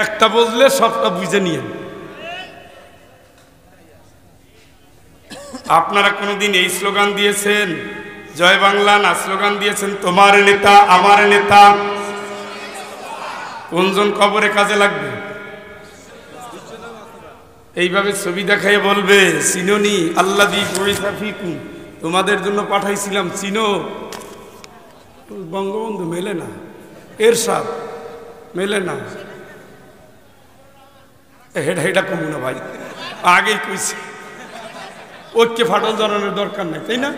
একটা বুঝলে সবটা বুঝে নিয়ে। আপনারা কোনোদিন এই স্লোগান দিয়েছেন, জয় বাংলা না স্লোগান দিয়েছেন তোমার নেতা আমার নেতা? কোনজন কবরে কাজে লাগবে? এইভাবে ছবি দেখাই বলবে চিনোনি আল্লাযী বুইসা ফীকুম, তোমাদের জন্য পাঠাইছিলাম চিনো? বঙ্গবন্ধু মেলে না, এরশাদ মেলে না, হেডা কমু না ভাই, আগেই কইছি ঐক্যে ফাটল ধরানোর দরকার নাই, তাই না?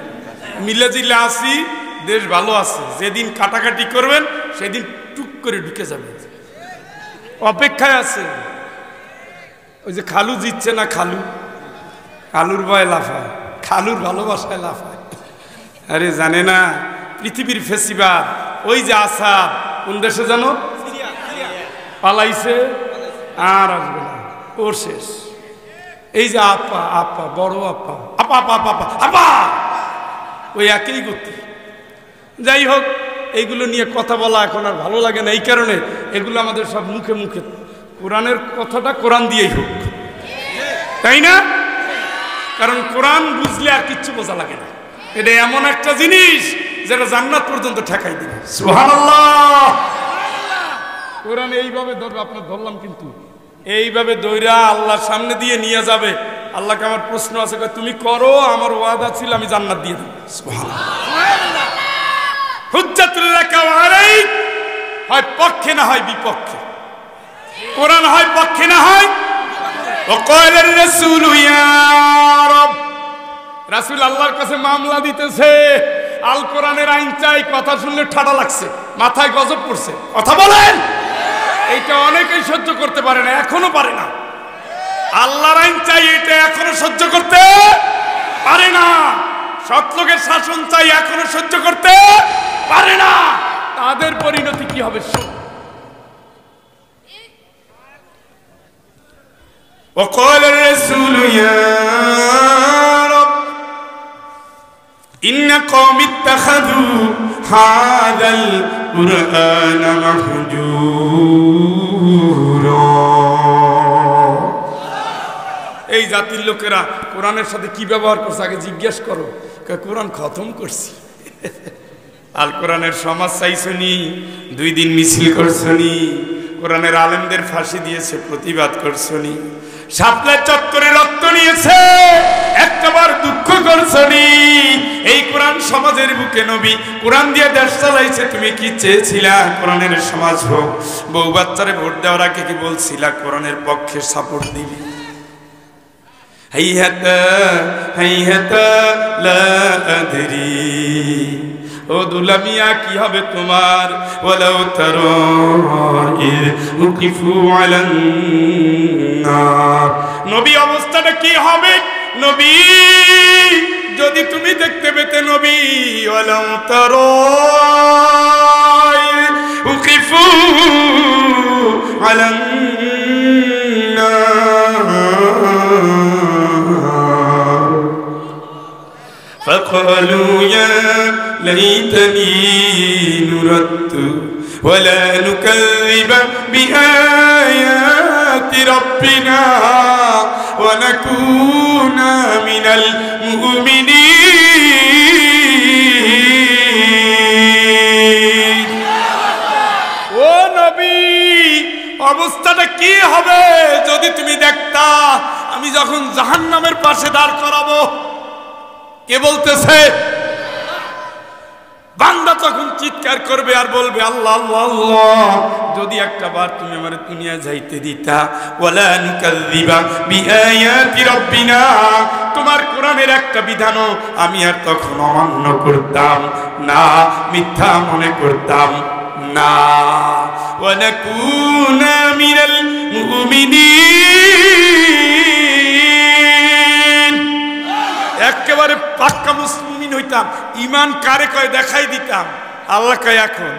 মিলে জিলে আসি, দেশ ভালো আছে। যেদিন কাটাকাটি করবেন সেদিন টুক করে ঢুকে যাবে, অপেক্ষায় আছে। ওই যে খালু জিতছে না, খালুর ভয় লাফায়, খালুর ভালোবাসায় লাফায়। আরে জানে না পৃথিবীর ফেসিবাদ ওই যে আসাদ কোন দেশে জানো? পালাইছে, আর আসবে না, ওর শেষ। এই যে আপা আপা বড় আপা আপা আপা আপা আপা ওই একই গতি। যাই হোক, এইগুলো নিয়ে কথা বলা এখন আর ভালো লাগে না, এই কারণে এগুলো আমাদের সব মুখে মুখে। কোরআনের কথাটা কোরআন দিয়েই হোক, তাই না? কারণ কোরআন বুঝলে আর কিচ্ছু বোঝা লাগে না। এটা এমন একটা জিনিস যেটা জান্নাত পর্যন্ত ঠেকাই দিবে। সুবহানাল্লাহ। কোরআন এইভাবে ধরবে, আপনার ধরলাম কিন্তু এইভাবে দইরা আল্লাহর সামনে দিয়ে নিয়ে যাবে। আল্লাহকে আমার প্রশ্ন আছে, তুমি করো, আমার ওয়াদা ছিল আমি জান্নাত দিয়ে দেব। সুবহানাল্লাহ। হুজ্জাতুল্লাহ আলাইক, হয় পক্ষে না হয় বিপক্ষে। কোরআন হয় পক্ষে না হয়। ওয়াকালার রাসূল ইয়া রাব, রাসূল আল্লাহর কাছে মামলা দিতেছে, আল কোরআনের আইন চাই। কথা শুনলে ঠাডা লাগছে, মাথায় গজব পড়ছে। কথা বলেন, এইটা অনেকেই সহ্য করতে পারে না, এখনো পারে না। আল্লাহর আইন চাই, এটা এখনো সহ্য করতে পারে না। সৎ লোকের শাসন চাই, এখনো সহ্য করতে পারে না। তাদের পরিণতি কি হবে? وقال الرسول يا رب إن قوم اتخذوا هذا القرآن مهجورا। এই জাতির লোকেরা কোরআনের সাথে কি ব্যবহার করছে আগে জিজ্ঞেস করো। কোরআন খতম করছি, আল কোরআনের সমাজ চাইছনি, 2 দিন মিছিল করছনি, কোরআনের আলেমদের ফাঁসি দিয়েছে, প্রতিবাদ করছনি, শাপলার চত্বরে রক্ত নিয়েছে, একটাবার দুঃখ করছনি। এই কোরআন সমাজের বুকে নবী কোরআন দিয়ে দেশ চালাইছে। তুমি কি চেয়েছিলা? কোরআনের সমাজ হোক। বউ বাচ্চারে ভোট দেওয়ার আগে কি বলছিলা কোরআনের পক্ষে সাপোর্ট দিবি? হাইহাতা হাইহাতা লা আদরি, ও দুলামিয়া কি হবে তোমার? ওয়ালাউ তারা ইয উকিফু আলান নার, নবী অবস্থাটা কি হবে? নবী যদি তুমি দেখতে পেতে, নবী ওয়ালাউ তারা ইয উকিফু আলান নার فقالوا يا ليتني نرد ولا نكذب بآيات ربنا ونكون من المؤمنين। ও নবী, অবস্থাটা কি হবে যদি তুমি দেখতা আমি যখন জাহান্নামের পাশে দাঁড় করাবো? কে বলতেছে? বান্দা তখন চিৎকার করবে আর বলবে আল্লাহ আল্লাহ আল্লাহ, যদি একটা বার তুমি আমার দুনিয়া যাইতে দিতা, ওয়ালা নুকাযযিবা বিআয়াতি রাব্বিনা, তোমার কোরআনের একটা বিধানও আমি আর তখন অমান্য করতাম না, মিথ্যা মনে করতাম না। ওয়া নাকুনা মিনাল মুমিনিন, একেবারে পাক্কা মুসলিম হইতাম। ইমান কারে কয় দেখাই দিতাম। আল্লাহ কয় এখন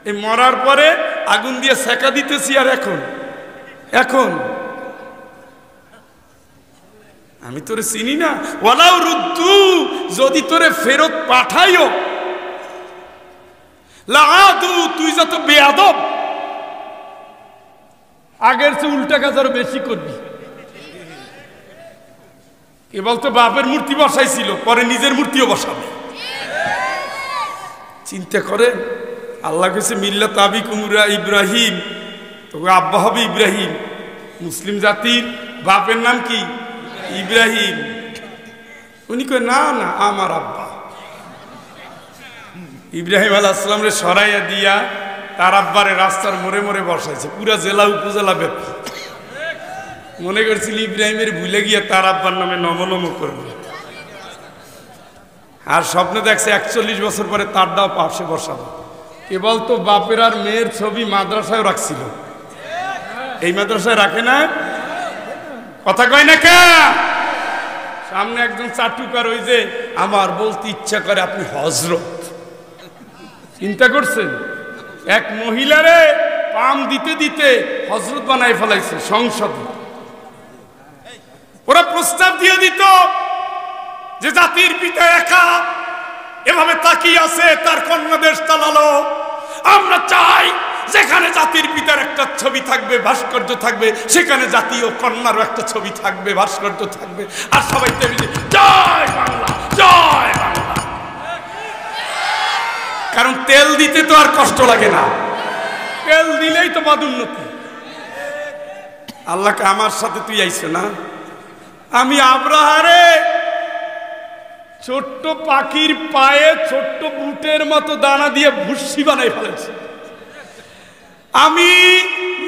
এই মরার পরে আগুন দিয়ে সেকা দিতেছি, আর এখন আমি তোরে চিনি না। ওয়ালাউ রুদ্দু, যদি তোরে ফেরত পাঠাইও, লাআদু, তুই যত বেয়াদব, আগের চেয়ে উল্টা কাজ আরো বেশি করবি। এ বলতো বাপের মূর্তি বসাইছিল, পরে নিজের মূর্তিও বসাবে। চিন্তা করেন, আল্লাহ কাছে মিল্লাত আবিকুম ইব্রাহিম, তো আব্বা হবে ইব্রাহিম। মুসলিম জাতির বাপের নাম কি? ইব্রাহিম। উনি কয় না না, আমার আব্বা। ইব্রাহিম আলাইহিস সালামরে সরাইয়া দিয়া তার আব্বারে রাস্তার মোড়ে মোড়ে বসাইছে, পুরা জেলা উপজেলা ব্যাপী। মনে করছিল ইব্রাহিমের ভুলে গিয়ে তার আব্বার নামে নম করবে, আর স্বপ্নে দেখছে 41 বছর পরে তারটাও পাশে বসাবো। কেবল তো বাপের আর মেয়ের ছবি মাদ্রাসায় রাখছিল, এই মাদ্রাসায় রাখে না, কথা কয় না কে? সামনে একজন চাটুকার, ওই যে আমার বলতে ইচ্ছা করে আপনি হযরত। চিন্তা করছেন, এক মহিলারে পাম দিতে দিতে হযরত বানাই ফেলাইছে সংসদে। ওরা প্রস্তাব দিয়ে দিত যে জাতির পিতা একা এভাবে তাকিয়ে আছে, তার কন্যা দেশ চালালো। আমরা চাই যেখানে জাতির পিতার একটা ছবি থাকবে, ভাস্কর্য থাকবে, সেখানে জাতীয় কন্যারও একটা ছবি থাকবে, ভাস্কর্য থাকবে, আর সবাই জয় বাংলা, জয় বাংলা। কারণ তেল দিতে তো আর কষ্ট লাগে না, তেল দিলেই তো পদোন্নতি। আল্লাহকে আমার সাথে তুই আইছো না, আমি আব্রাহারে ছোট্ট পাখির পায়ে ছোট্ট বুটের মতো দানা দিয়ে ভুসি বানাই ফেলেছি। আমি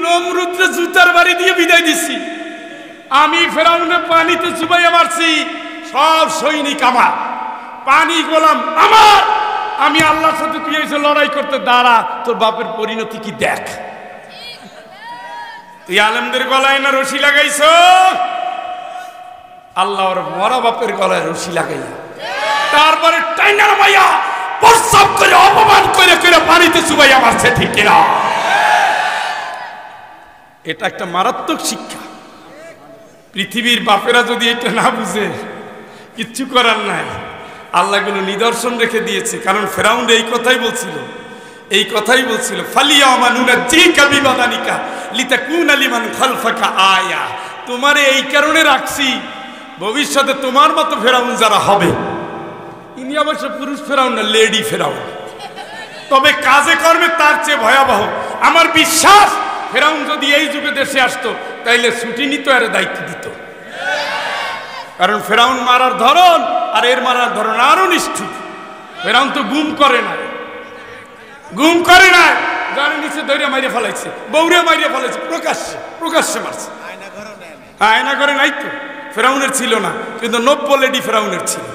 নমরুদরে জুতার বাড়ি দিয়ে বিদায় দিছি। আমি ফেরাউনে পানিতে চুবাইয়া মারছি, সব সৈনিক আমার, পানি গোলাম আমার। আমি আল্লাহর সাথে তুই এসে লড়াই করতে দাঁড়া, তোর বাপের পরিণতি কি দেখ। তুই আলেমদের গলায় না রশি লাগাইছ, আল্লাহর মরা বাপের গলায় রশি লাগাইয়া তারপরে টাইনার মাইয়া প্রস্তাব করে অপমান করে করে পানিতে চুবাইয়া মারছে, ঠিক কিনা? এটা একটা মারাত্মক শিক্ষা। পৃথিবীর বাপেরা যদি এটা না বুঝে, কিচ্ছু করার নাই। আল্লাহ গুলো নিদর্শন রেখে দিয়েছে, কারণ ফেরাউন এই কথাই বলছিল, এই কথাই বলছিল, ফালিয়া মানুনা জিকা বিবাদানিকা লিতাকুনা লিমান খালফাকা আয়া। তোমারে এই কারণে রাখছি, ভবিষ্যতে তোমার মতো ফেরাউন যারা হবে, ইনি অবশ্য পুরুষ ফেরাউন না, লেডি ফেরাউন, তবে কাজে কর্মে তার চেয়ে ভয়াবহ। আমার বিশ্বাস ফেরাউন যদি এই যুগে দেশে আসতো, তাইলে ছুটি নিত আর দায়িত্ব দিত। কারণ ফেরাউন মারার ধরন আর এর মারার ধরন আরো নিষ্ঠুর। ফেরাউন তো গুম করে না, গুম করে না, যারা নিচে ধরে মাইরে ফেলাইছে, বৌরে মাইরে ফেলাইছে, প্রকাশ্যে প্রকাশ্যে মারছে। আয়না করে নাই তো, ফেরাউনের ছিল না, কিন্তু 90 লেডি ফেরাউনের ছিল।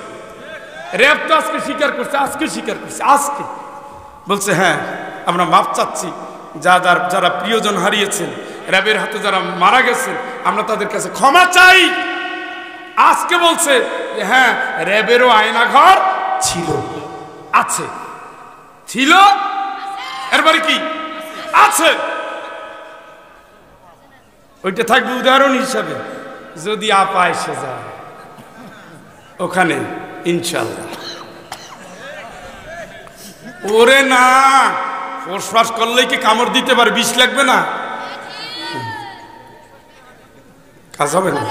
র্যাব তো আজকে স্বীকার করছে, আজকে স্বীকার করছে, আজকে বলছে হ্যাঁ আমরা মাপ চাচ্ছি, যারা প্রিয়জন হারিয়েছেন, র্যাবের হাতে যারা মারা গেছেন, আমরা তাদের কাছে ক্ষমা চাই। আজকে বলছে হ্যাঁ র্যাবেরও আয়নাঘর ছিল, আছে, ছিল, এরপরে কি আছে, ওইটা থাকবে উদাহরণ হিসাবে। যদি আপা এসে যায় ওখানে, ইনশাল্লাহ। ওরে না, ফোসফাস করলেই কি কামড় দিতে পারে? বিষ লাগবে না, কাজ হবে না।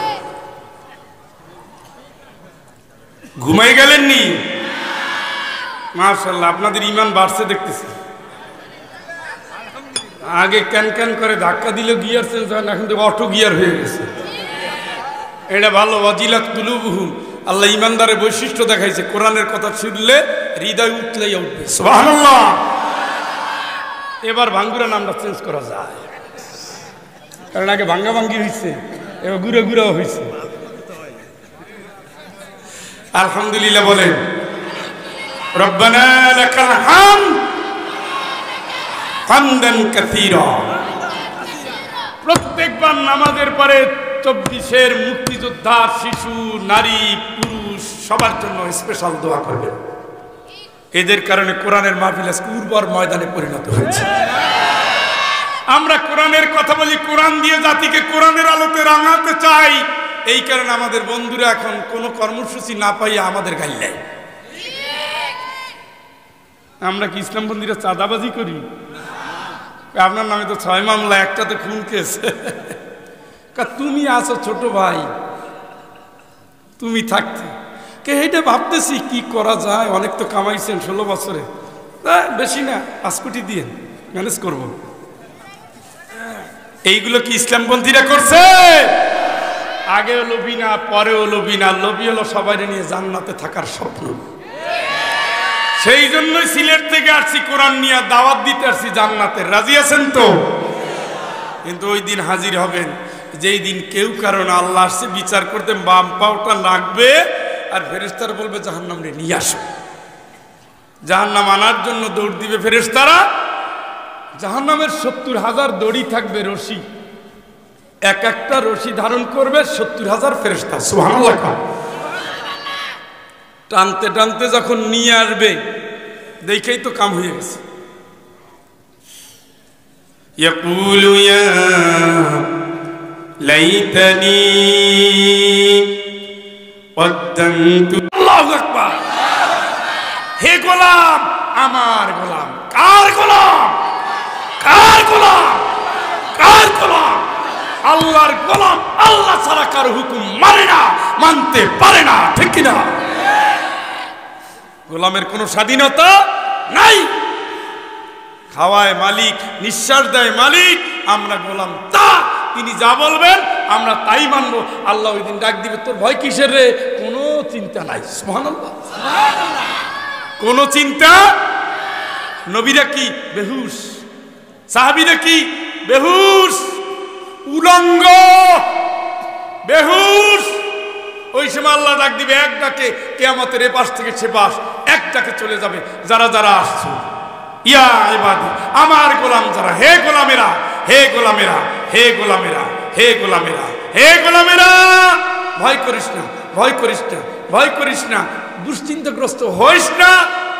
ঘুমাই গেলেন নি? মাশাআল্লাহ, আপনাদের ঈমান বাড়ছে দেখতেছি। আগে ক্যান ক্যান করে ধাক্কা দিলে গিয়ার চেঞ্জ হয় না, এখন তো অটো গিয়ার হয়ে গেছে। এটা ভালো। ওয়াজিলাত কুলুবুহুম, আল্লাহ ঈমানদারের বৈশিষ্ট্য দেখাইছে, কোরআনের কথা শুনলে হৃদয় উঠলেই উঠবে। সুবহানাল্লাহ। এবার ভাঙ্গুরা নামটা চেঞ্জ করা যায়, কারণ আগে ভাঙ্গা ভাঙ্গি হয়েছে, এবার গুঁড়ো গুঁড়াও হয়েছে। আলহামদুলিল্লাহ বলেন, রব্বানা লাকাল হামদ হামদান কাসীরা। প্রত্যেকবার নামাজের পরে 24 মুক্তিযোদ্ধা, শিশু, নারী, পুরুষ সবার জন্য স্পেশাল দোয়া করবেন। এদের কারণে কোরআনের মাহফিল আজকে উর্বর ময়দানে পরিণত হয়েছে। আমরা কোরআনের কথা বলি, কোরআন দিয়ে জাতিকে কোরআনের আলোতে রাঙাতে চাই। এই কারণে আমাদের বন্ধুরা এখন কোনো কর্মসূচি না পাইয়া আমাদের গাইল দেয়। আমরা কি ইসলামপন্থীরা চাঁদাবাজি করি? আপনার নামে তো 6 মামলা, একটাতে খুন কেস। তুমি আছো ছোট ভাই, তুমি থাকতে কে এইটা ভাবতেছি কি করা যায়। অনেক তো কামাইছেন 16 বছরে, বেশি না 5 কোটি দিয়ে ম্যানেজ করব। এইগুলো কি ইসলামপন্থীরা করছে? আগে হলো বিনা, পরে হলো বিনা। লোভী হলো সবাই নিয়ে জান্নাতে থাকার স্বপ্ন। সেই জন্যই সিলেট থেকে আসছি, কোরআন নিয়ে দাওয়াত দিতে আসছি জান্নাতের। রাজি আছেন তো? কিন্তু ওই দিন হাজির হবেন যেই দিন কেউ কারণ আল্লাহ আসছে বিচার করতে, বাম পাওটা লাগবে আর ফেরেশতারা বলবে জাহান্নাম রে নিয়ে আসো। জাহান্নাম আনার জন্য দৌড় দিবে ফেরেশতারা। জাহান্নামের 70,000 দড়ি থাকবে, রশি, এক একটা রশি ধারণ করবে 70,000 ফেরেশতা। সুবহানাল্লাহ। টানতে টানতে যখন নিয়ে আসবে, দেখেই তো কাম হয়ে গেছে। ইয়াকুলু ইয়া লাইতানি কদ্দামতু। আল্লাহু আকবার। হে গোলাম, আমার গোলাম। কার গোলাম? কার গোলাম? কার গোলাম? আল্লাহর গোলাম। আল্লাহ ছাড়া কারো হুকুম মানে না, মানতে পারে না, ঠিক কিনা? গোলামের কোনো স্বাধীনতা নাই। খাওয়ায় মালিক, নিঃশ্বাস দেয় মালিক, আমরা গোলাম তা। তিনি যা বলবেন আমরা তাই মানবো। আল্লাহ ওই দিন ডাক দিবে, তোর ভয় কিসের রে? কোনো চিন্তা নাই। সুবহানাল্লাহ। কোনো চিন্তা। নবীরা কি বেহুশ, সাহাবীরা কি বেহুশ, উলঙ্গ, বেহুশ। ওই সময় আল্লাহ ডাক দিবে, এক ডাকে কিয়ামতের এ পাশ থেকে সে পাশ, এক ডাকে চলে যাবে যারা যারা আসছে। ইয়া ইবাদি, আমার গোলাম যারা, হে গোলামেরা, হে গোলামেরা, হে গোলামেরা, হে গোলামেরা, হে গোলামেরা, ভয় করিস না, ভয় করিস না, ভয় করিস না, দুশ্চিন্তাগ্রস্ত হইস না।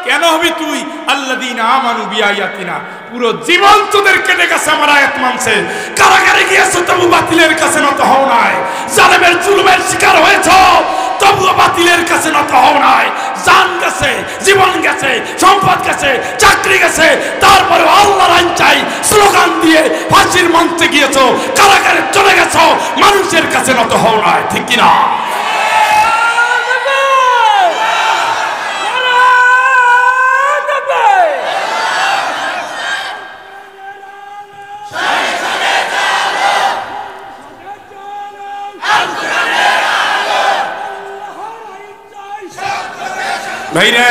কেন হবি তুই? আল্লাযীনা আমানু বিআয়াতিনা, পুরো জীবন তোদের কেটে গেছে আমার আয়াত মানছে। কারাগারে গিয়েছো তবু বাতিলের কাছে নত হও নাই। জালেমের জুলুমের শিকার হয়েছো তবুও বাতিলের কাছে নত হও নাই। জান গেছে, জীবন গেছে, সম্পদ গেছে, চাকরি গেছে, তারপরে আল্লাহর আইন চাই স্লোগান দিয়ে ফাঁসির মঞ্চে গিয়েছো, কারাগারে চলে গেছো, মানুষের কাছে নত হও নাই, ঠিক কিনা? ভাইরা,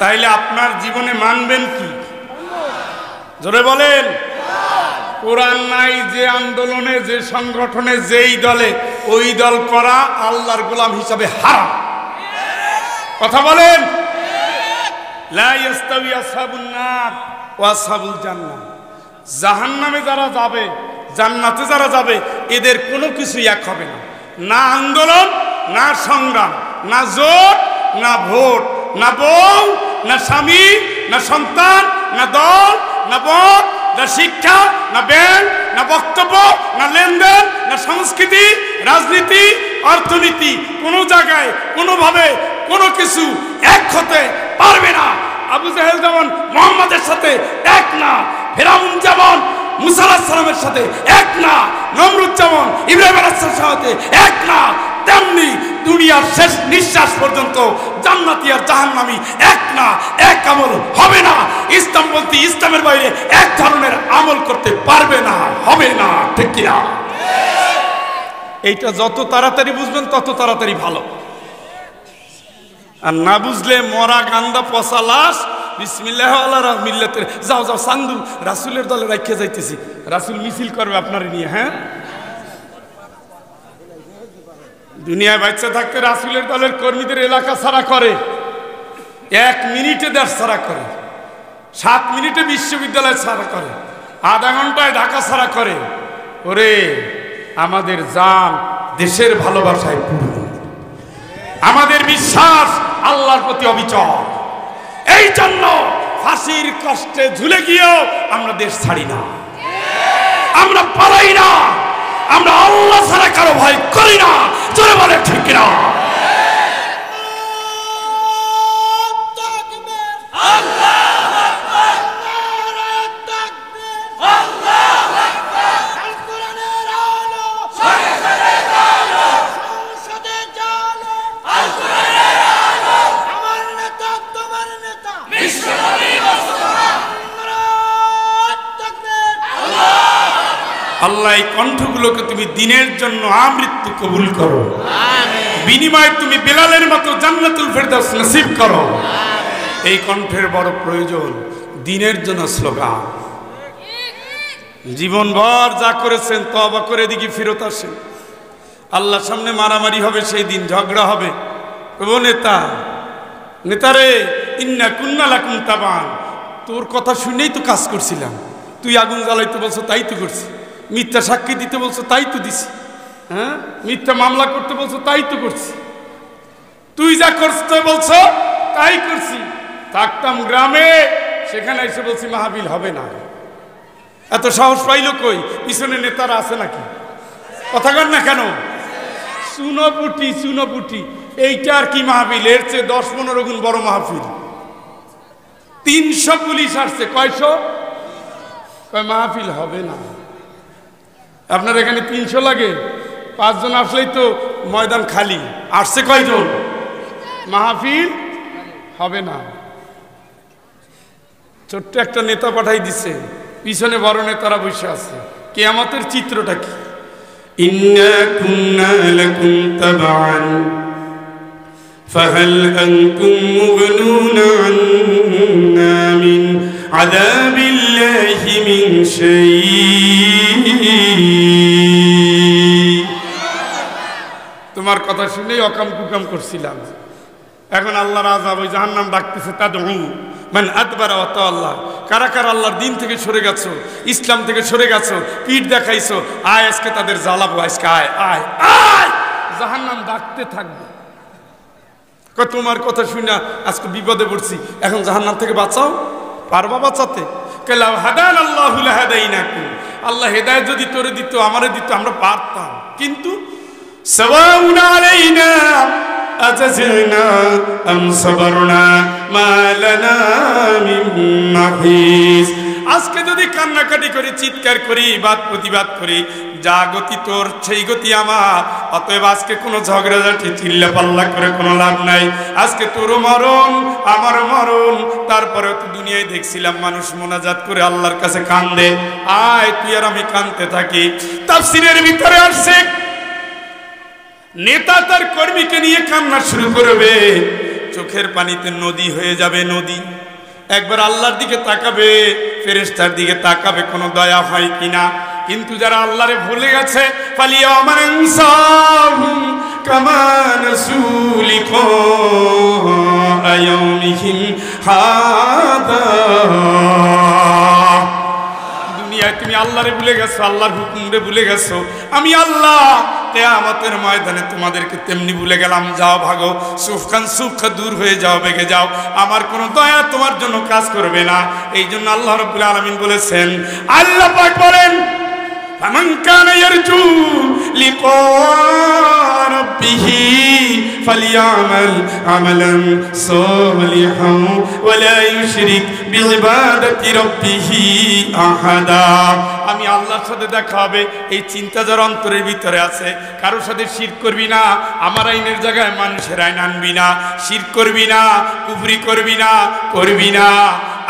তাইলে আপনার জীবনে মানবেন কি? জোরে বলেন। কোরআন নাই যে আন্দোলনে, যে সংগঠনে, যেই দলে, ওই দল করা আল্লাহর গোলাম হিসাবে হারাম। কথা বলেন। লা ইস্তাবি আসহাবুন নার ওয়া আসহাবুল জান্নাহ। জাহান্নামে যারা যাবে, জান্নাতে যারা যাবে, এদের কোনো কিছু এক হবে না। না আন্দোলন, না সংগ্রাম, না জোট, না ভোট, না বউ, না স্বামী, না সন্তান, না দল, না মত, না শিক্ষা, না ব্যাংক, না বক্তব্য, না লেনদেন, না সংস্কৃতি, রাজনীতি, অর্থনীতি, কোনো জায়গায় কোনোভাবে কোনো কিছু এক হতে পারবে না। আবু জাহেল যেমন মুহাম্মাদের সাথে এক না, ফিরআউন যেমন মুসা আলাইহিস সালামের সাথে এক না, নমরুদ যেমন ইব্রাহিম আলাইহিস সালামের সাথে এক না, তেমনি দুনিয়ার শেষ নিঃশ্বাস পর্যন্ত জান্নাতি আর জাহান্নামী এক না, এক আমল হবে না। ইসলাম বলতে ইসলামের বাইরে এক ধরনের আমল করতে পারবে না, হবে না, ঠিক কিনা? এইটা যত তাড়াতাড়ি বুঝবেন তত তাড়াতাড়ি ভালো। আর না বুঝলে মরা গান্দা পচা লাশ, বিসমিল্লাহ আল্লাহ মিল্লাতের, যাও যাও সান্দু রাসূলের দলে রাখিয়ে যাইতেছি, রাসূল মিছিল করবে আপনারে নিয়ে। হ্যাঁ, দুনিয়ায় বাচ্চা থাকতে রাসূলের দলের কর্মীদের এলাকা ছাড়া করে, 1 মিনিটে দেশ ছাড়া করে, 7 মিনিটে বিশ্ববিদ্যালয় ছাড়া করে, আধা ঘন্টায় ঢাকা ছাড়া করে। ওরে আমাদের জান দেশের ভালোবাসায় পূর্ণ, আমাদের বিশ্বাস আল্লাহর প্রতি অবিচল। এই জন্য ফাঁসির কষ্টে ঝুলে গিয়েও আমরা দেশ ছাড়ি না, আমরা পালাই না, আমরা আল্লাহ ছাড়া কারো ভয় করি না। জোরে বলে ঠিক না? আল্লাহ এই কণ্ঠগুলোকে তুমি দিনের জন্য আমৃত্যু কবুল করো, বিনিময়ে তুমি বেলালের মতো জান্নাতুল ফেরদাউস নসিব করো। এই কণ্ঠের বড় প্রয়োজন, দিনের জন্য স্লোগান। জীবনভর যা করেছেন তওবা করে দিকে ফেরত আসেন। আল্লাহর সামনে মারামারি হবে, সেই দিন ঝগড়া হবে। ও নেতা, নেতারে, ইন্না কুন্না লাকুম তাবান, তোর কথা শুনেই তো কাজ করছিলাম। তুই আগুন জ্বালাইতে বলছো, তাই তো করছি। মিথ্যা সাক্ষী দিতে বলছো, তাই তো দিছি। হ্যাঁ, মিথ্যা মামলা করতে বলছো, তাই তো করছি। তুই যা করতে বলছো তাই করছি। থাকতাম গ্রামে, সেখানে এসে বলছি মাহফিল হবে না। এত সাহস পাইল কই? পিছনে নেতারা আছে নাকি? কথা কর না কেন? চুনোপুটি চুনোপুটি, এইটা আর কি মাহফিল? এর চেয়ে 10-15 গুণ বড় মাহফিল। 300 পুলিশ আসছে, কয়শো? মাহফিল হবে না। আপনার এখানে 300 লাগে? 5 জন আসলেই তো ময়দান খালি। আসছে কয়জন? মাহফিল হবে না। ছোট্ট একটা নেতা পাঠাই দিচ্ছে, পিছনে বড় নেতারা বসে আছে। কিয়ামতের চিত্রটা কি? ইন্না কুন্না লাকুম তাবান ফাহাল আনতুম মুগনুনা আন্না মিন আযাবিল্লাহি মিন শাই। তোমার কথা শুনেই অকাম কুকাম করছিলাম। এখন আল্লাহর আযাব, ওই জাহান্নাম ডাকতেছে, তাদউ মান আদবারা ওয়া তাওয়াল্লা। কারা কারা আল্লাহর দিন থেকে সরে গেছো, ইসলাম থেকে সরে গেছো, পিঠ দেখাইছো, আয় আজকে তাদের জ্বালাবো। আজকে আয় আয় আয়। জাহান্নাম ডাকতে থাকবে। তোমার কথা শুনে আজকে বিপদে পড়ছি, এখন জাহান্নাম থেকে বাঁচাও। পারবা বাঁচাতে? কালা হাদান আল্লাহু লাহাদাইনাকুম, আল্লাহ হেদায়েত যদি তোরে দিত, আমারে দিত, আমরা পারতাম। কিন্তু সাওয়াউন আলাইনা আজাজনা আম সাবারনা মা লানা মিন মাহিস। আজকে যদি কান্নাকাটি করে, চিৎকার করি, বাদ প্রতিবাদ করি, যা গতি তোর সেই গতি আমার। অতএব আজকে কোনো ঝগড়াঝাটি, চিল্লা পাল্লা করে কোনো লাভ নাই। আজকে তোরও মরণ, আমারও মরণ। তারপরে তো দুনিয়ায় দেখছিলাম মানুষ মোনাজাত করে আল্লাহর কাছে কান্দে। আয় তুই আর আমি কান্দতে থাকি। তাফসীরের ভিতরে আসছে, নেতা তার কর্মীকে নিয়ে কান্না শুরু করবে, চোখের পানিতে নদী হয়ে যাবে নদী। একবার আল্লাহর দিকে তাকাবে, ফেরেশতার দিকে তাকাবে, কোনো দয়া হয় কিনা। কিন্তু যারা আল্লাহরে ভুলে গেছে, ফালিয়াউমা নানসাহুম কামা নাসু লিকা ইয়াউমিহিম হাদা। দুনিয়ায় তুমি আল্লাহরে ভুলে গেছো, আল্লাহর হুকুমরে ভুলে গেছো। আমি আল্লাহ কিয়ামতের ময়দানে তোমাদেরকে তেমনি ভুলে গেলাম। যাও ভাগো, সুফখান সুফখা দূর হয়ে যাও, বেগে যাও। আমার কোনো দয়া তোমার জন্য কাজ করবে না। এই জন্য আল্লাহ রাব্বুল আলামিন বলেছেন, আল্লাহ পাক বলেন, ফামান কানা ইয়ারজু লিকা রাব্বিহি ফালিয়ামাল আমালান সালিহান ওয়া লা ইউশরিক বিইবাদাতি রাব্বিহি আহাদা। আমি আল্লাহর সাথে দেখা হবে, এই চিন্তা যার অন্তরের ভিতরে আছে। কারোর সাথে শিরক করবি না, আমার আইনের জায়গায় মানুষের আইন আনবি না, শিরক করবি না, কুফরি করবি না, করবি না।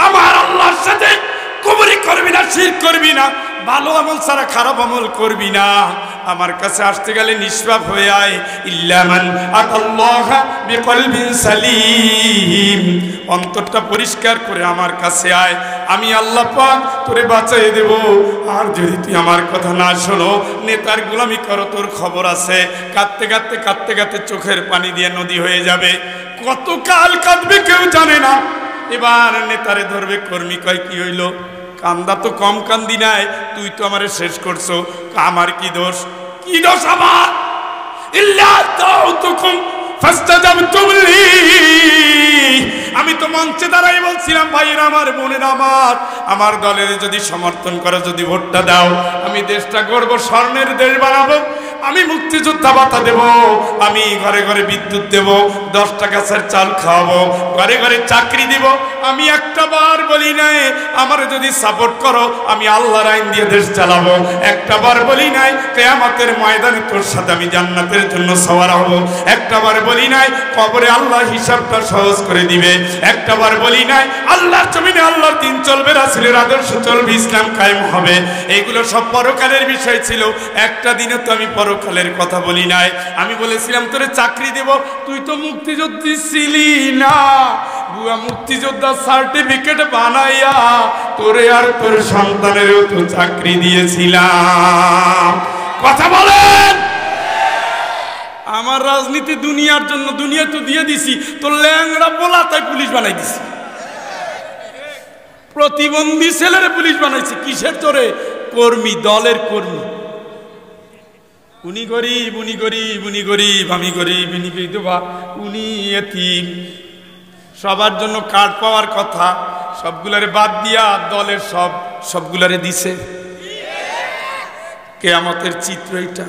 আমার আল্লাহর সাথে কুফরি করবি না, শিরক করবি না, ভালো আমল ছাড়া খারাপ আমল করবি না। আমার কাছে আসতে গেলে নিষ্পাপ হয়ে আয়। ইল্লা মান আতাল্লাহা বিকলবিন সালিম, অন্তরটা পরিষ্কার করে আমার কাছে আয়, আমি আল্লাহ পাক তোরে বাঁচিয়ে দেব। আর যদি তুই আমার কথা না শোনো, নেতার গোলামি করো, তোর খবর আছে। কাঁদতে কাঁদতে কাঁদতে কাঁদতে চোখের পানি দিয়ে নদী হয়ে যাবে। কত কাল কাঁদবে কেউ জানে না। এবার নেতারে ধরবে, কর্মী কয় কি হইল? কান্দা তো কম কান্দি নাই, তুই তো আমারে শেষ করছো। আমার কি দোষ? কি দোষ আমার? ইল্লা দাউতুকুম ফাস্তাজাবতুম লি। আমি তো মঞ্চে দাঁড়াই বলছিলাম, ভাইরা আমার, বোনেরা আমার দলের যদি সমর্থন করো, যদি ভোটটা দাও, আমি দেশটা গর্ব স্বর্ণের দেশ বানাবো। আমি মুক্তিযোদ্ধা ভাতা দেব, আমি ঘরে ঘরে বিদ্যুৎ দেব, 10 টাকা চাল খাওয়াবো, ঘরে ঘরে চাকরি দিব, আমি একটা বার বলি নাই আমার যদি সাপোর্ট করো আমি আল্লাহর আইন দিয়ে দেশ চালাবো। একটা বার বলি নাই কিয়ামতের ময়দানে তোর সাথে আমি জান্নাতের জন্য সওয়ার হব। একটা বার বলি নাই কবরে আল্লাহ হিসাবটা সহজ করে দিবে। একটা বার বলি নাই আল্লাহর জমিনে আল্লাহর দিন চলবে, রাসূলের আদর্শ চলবে, ইসলাম কায়েম হবে। এইগুলো সব পরকালের বিষয় ছিল। একটা দিনে তো আমি পরকালের কথা বলি নাই। আমি বলেছিলাম তোরে চাকরি দেব, তুই তো মুক্তিযোদ্ধা ছিলি না, বুয়া মুক্তিযোদ্ধার সার্টিফিকেট বানাইয়া তোরে আর তোর সন্তানেরও তো চাকরি দিয়েছিলাম। কথা বলেন। আমার রাজনীতি দুনিয়ার জন্য, দুনিয়া তো দিয়ে দিছি, তোর ল্যাংড়া বলা তাই পুলিশ বানাই দিছি। প্রতিবন্ধী ছেলেরে পুলিশ বানাইছে কিসের তোরে? কর্মী, দলের কর্মী। উনি গরিব, উনি গরিব, উনি গরিব, আমি গরিব, উনি বিধবা, উনি এতিম। সবার জন্য কার্ড পাওয়ার কথা, সবগুলারে বাদ দিয়া দলের সবগুলারে দিছে। কিয়ামতের চিত্র এটা।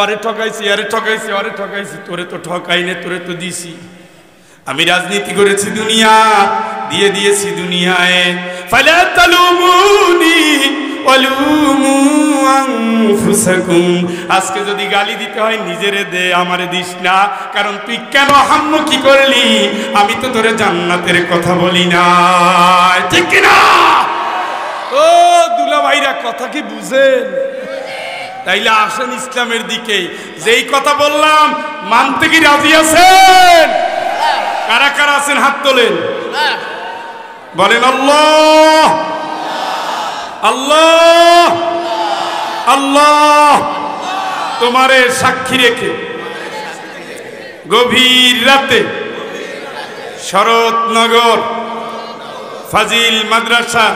আরে ঠকাইছি, আরে ঠকাইছি, আরে ঠকাইছি, তোরে তো ঠকাই নে, তোরে তো দিছি। আমি রাজনীতি করেছি দুনিয়া, দিয়ে দিয়েছি দুনিয়ায়। ফালা তালুমুনি ওয়ালুমু আনফুসাকুম। আজকে যদি গালি দিতে হয় নিজেরে দে, আমারে দিস না। কারণ তুই কেন হাম্মুকি করলি? আমি তো তোরে জান্নাতের কথা বলি না, ঠিক কি না? ও দুলা ভাইরা কথা কি বুঝেন? তাইলে আসেন ইসলামের দিকে। যেই কথা বললাম মানতে কি রাজি আছেন? কারা কারা আছেন হাত তোলেন, বলেন আল্লাহ আল্লাহ আল্লাহ। তোমারে সাক্ষী রেখে গভীর রাতে শরৎনগর ফাজিল মাদ্রাসা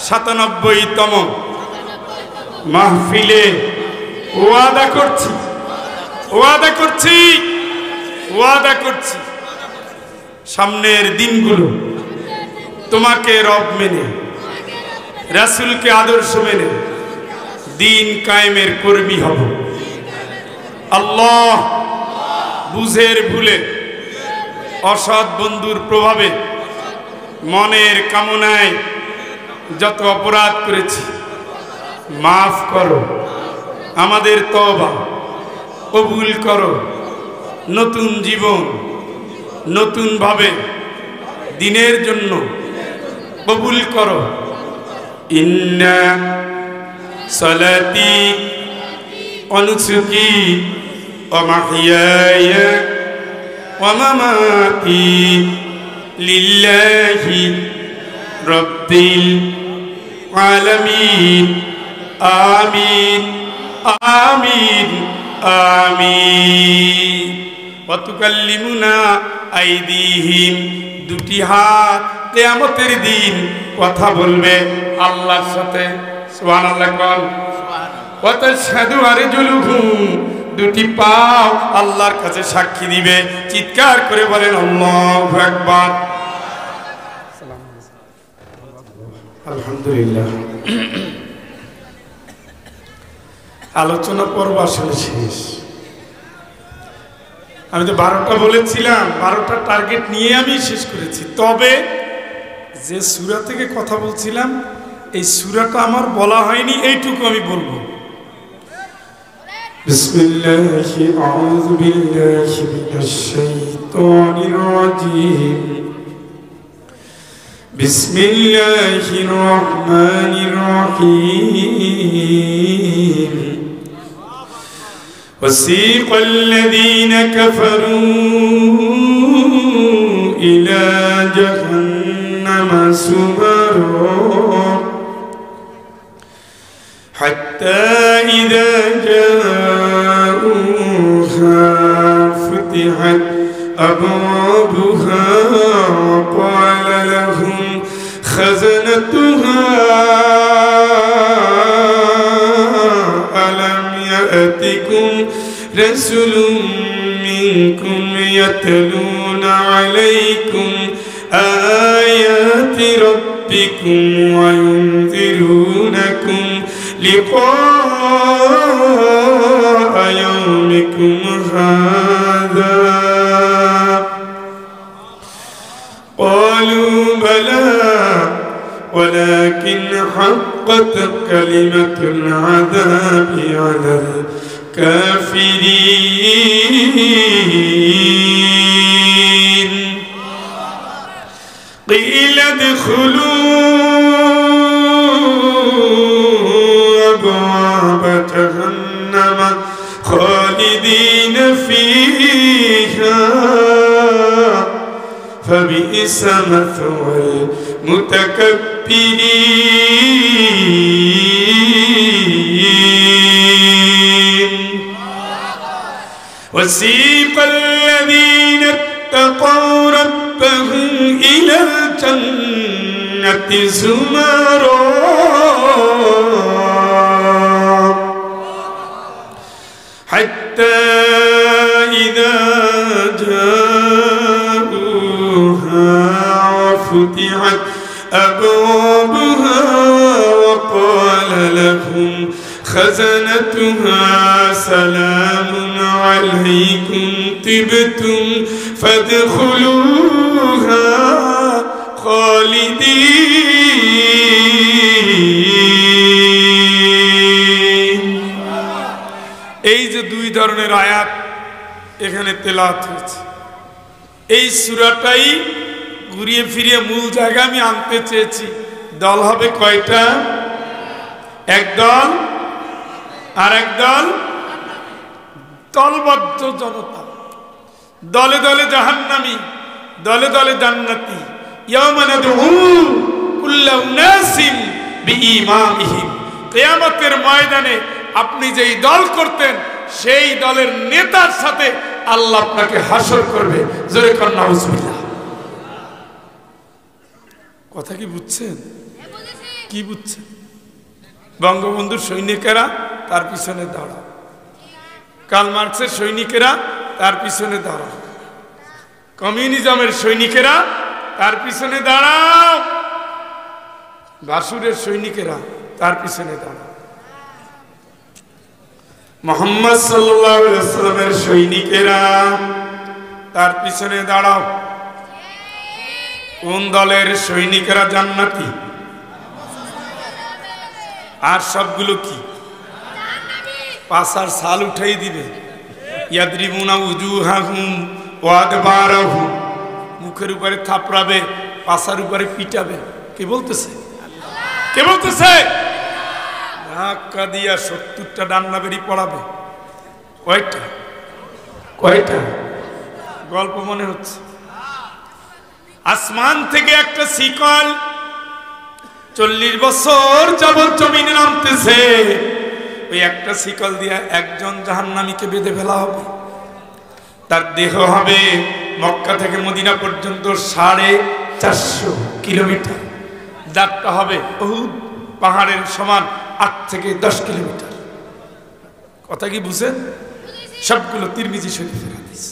৯৭তম মাহফিলে ওয়াদা করছি, ওয়াদা করছি, ওয়াদা করছি, সামনের দিনগুলো তোমাকে রব মেনে, রাসূলকে আদর্শ মেনে দিন কায়েমের কর্মী হব। আল্লাহ বুঝের ভুলে, অসৎ বন্ধুর প্রভাবে, মনের কামনায় যত অপরাধ করেছি মাফ করো, আমাদের তওবা কবুল করো। নতুন জীবন নতুন ভাবে দিনের জন্য কবুল করো। ইন্না সালাতি ওয়া নুসুকি ওয়া মাহইয়ায়া ওয়া মামাতি লিল্লাহি রাব্বিল আলামিন। আমিন আমিন আমিন। ওয়া তুকাল্লিমুনা আইদিহিম। দুটি হাত কিয়ামতের দিন কথা বলবে আল্লাহর সাথে। সুবহানাল্লাহ কোন। ওয়া তাশহাদু আরজুলুহুম। দুটি পা আল্লাহর কাছে সাক্ষী দিবে। চিৎকার করে বলেন আল্লাহু আকবার। আলহামদুলিল্লাহ। আলোচনা পর্ব আসলে শেষ। আমি তো 12টা বলেছিলাম, 12টা টার্গেট নিয়ে আমি শেষ করেছি। তবে যে সূরা থেকে কথা বলছিলাম এই সূরাটা আমার বলা হয়নি, এইটুকু আমি বলবো। বিসমিল্লাহি আউযু বিল্লাহি মিনাশ শাইতানির রাজীম। বিসমিল্লাহির রহমানির রহিম। وسيق الذين كفروا إلى جهنم زمرا حتى إذا جاءوها فتحت أبوابها وقال لهم خزنتها ألم يأتكم رسل منكم يتلون عليكم آيات ربكم وينذرونكم لقاء يومكم هذا قال قالوا بلى ولكن حقت كلمة العذاب على الكافرين قيل ادخلوا أبواب جهنم خالدين فيها فبئس مثوى المتكبرين وسيق الذين اتقوا ربهم إلى الجنة زمرا حتى إذا جاءوها وفتحت أبوابها وقال لهم خزنتها سلام عليكم طبتم فادخلوها خالدين এই যে দুই ধরনের আয়াত এখানে তেলাওয়াত হয়েছে এই সূরাটাই ঘুরিয়ে ফিরিয়ে মূল জায়গা আমি আনতে চেয়েছি দল হবে কয়টা এক দল আর এক দল দলবদ্ধ জনতা দলে দলে জাহান্নামী দলে দলে জান্নাতি ইয়াওমা নাদউ কুল্লা উনাসিন বিইমামিহিম কিয়ামতের ময়দানে আপনি যেই দল করতেন সেই দলের নেতার সাথে আল্লাহ আপনাকে হাসর করবে জোরে কর নাউজুবিল্লাহ কথা কি বুঝছেন কি বুঝছেন বঙ্গবন্ধুর সৈনিকেরা তার পিছনে দাঁড়াও কার্ল মার্কসের সৈনিকেরা তার পিছনে দাঁড়াও কমিউনিজমের সৈনিকেরা তার পিছনে দাঁড়াও বাসুরের সৈনিকেরা তার পিছনে দাঁড়াও মুহাম্মদ সাল্লাল্লাহু আলাইহি ওয়াসাল্লামের সৈনিকেরা তার পিছনে দাঁড়াও কোন দলের সৈনিকেরা জান্নাতি আর সবগুলো কি পাছার ছাল উঠাই দিবে ইয়াদরিবুনা উজুহাহুম ওয়া আদবারাহুম মুখের উপরে থাপড়াবে পাছার উপরে পিটাবে কে বলতেছে কে বলতেছে ধাক্কা দিয়া 70টা ডান্না বেরি পড়াবে কয়টা কয়টা গল্প মনে হচ্ছে আসমান থেকে একটা শিকল 40 বছর যাবত জমিনে নামতেছে ওই একটা শিকল দিয়া একজন জাহান্নামীকে বেঁধে ফেলা হবে তার দেহ হবে মক্কা থেকে মদিনা পর্যন্ত 450 কিলোমিটার দাঁতটা হবে উহুদ পাহাড়ের সমান 8 থেকে 10 কিলোমিটার কথা কি বুঝেন সবগুলো তিরমিজি শরীফের হাদিস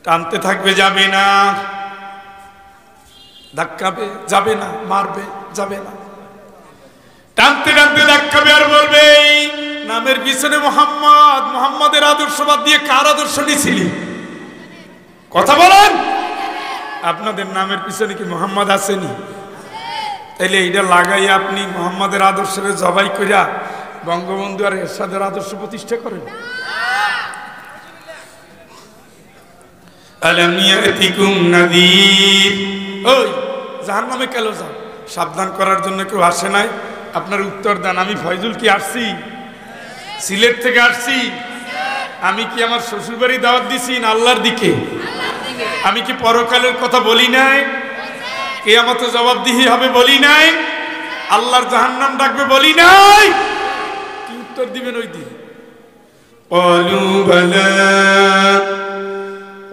টানতে থাকবে যাবে না ধাক্কাবে যাবে না মারবে যাবে না টানতে টানতে ধাক্কাবে আর বলবে নামের পিছনে মোহাম্মদ মোহাম্মদের আদর্শবাদ দিয়ে কার আদর্শ নিছিলি কথা বলেন আপনাদের নামের পিছনে কি মোহাম্মদ আসেনি তাইলে এইটা লাগাই আপনি মোহাম্মদের আদর্শকে জবাই কইরা বঙ্গবন্ধু আর এরশাদের আদর্শ প্রতিষ্ঠা করেন আলাম ইয়াতিকুম নাযীর ওই জাহান্নামে কেন যাও সাবধান করার জন্য কেউ আসে নাই আপনার উত্তর দেন আমি ফয়জুল কি আসছি সিলেট থেকে আসছি আমি কি আমার শ্বশুর বাড়ি দাওয়াত দিছি না আল্লাহর দিকে আমি কি পরকালের কথা বলি নাই কিয়ামতে জবাবদিহি হবে বলি নাই আল্লাহর জাহান্নাম ডাকবে বলি নাই কি উত্তর দিবেন ওই দিন ক্বালু বালা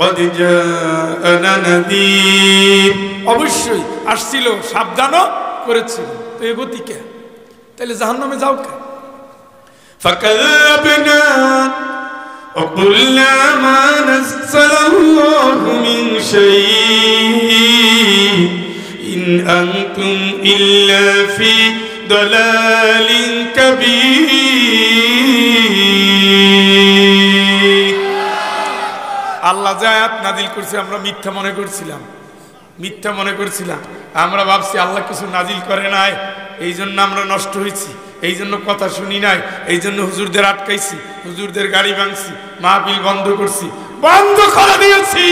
قد جاءنا نذير অবশ্যই আসছিল সাবধানও করেছিল তো এই গতি কে তাহলে জাহান্নামে যাও কে فكذبنا وقلنا ما نزل الله من شيء إن أنتم إلا في ضلال كبير আল্লাহ যে আয়াত নাজিল করছে আমরা মিথ্যা মনে করছিলাম, আমরা ভাবছি আল্লাহ কিছু নাজিল করে নাই, এই জন্য আমরা নষ্ট হয়েছি, এই জন্য কথা শুনি নাই, এই জন্য হুজুরদের আটকাইছি, হুজুরদের গাড়ি ভাঙছি, মাহফিল বন্ধ করছি, বন্ধ করে দিয়েছি।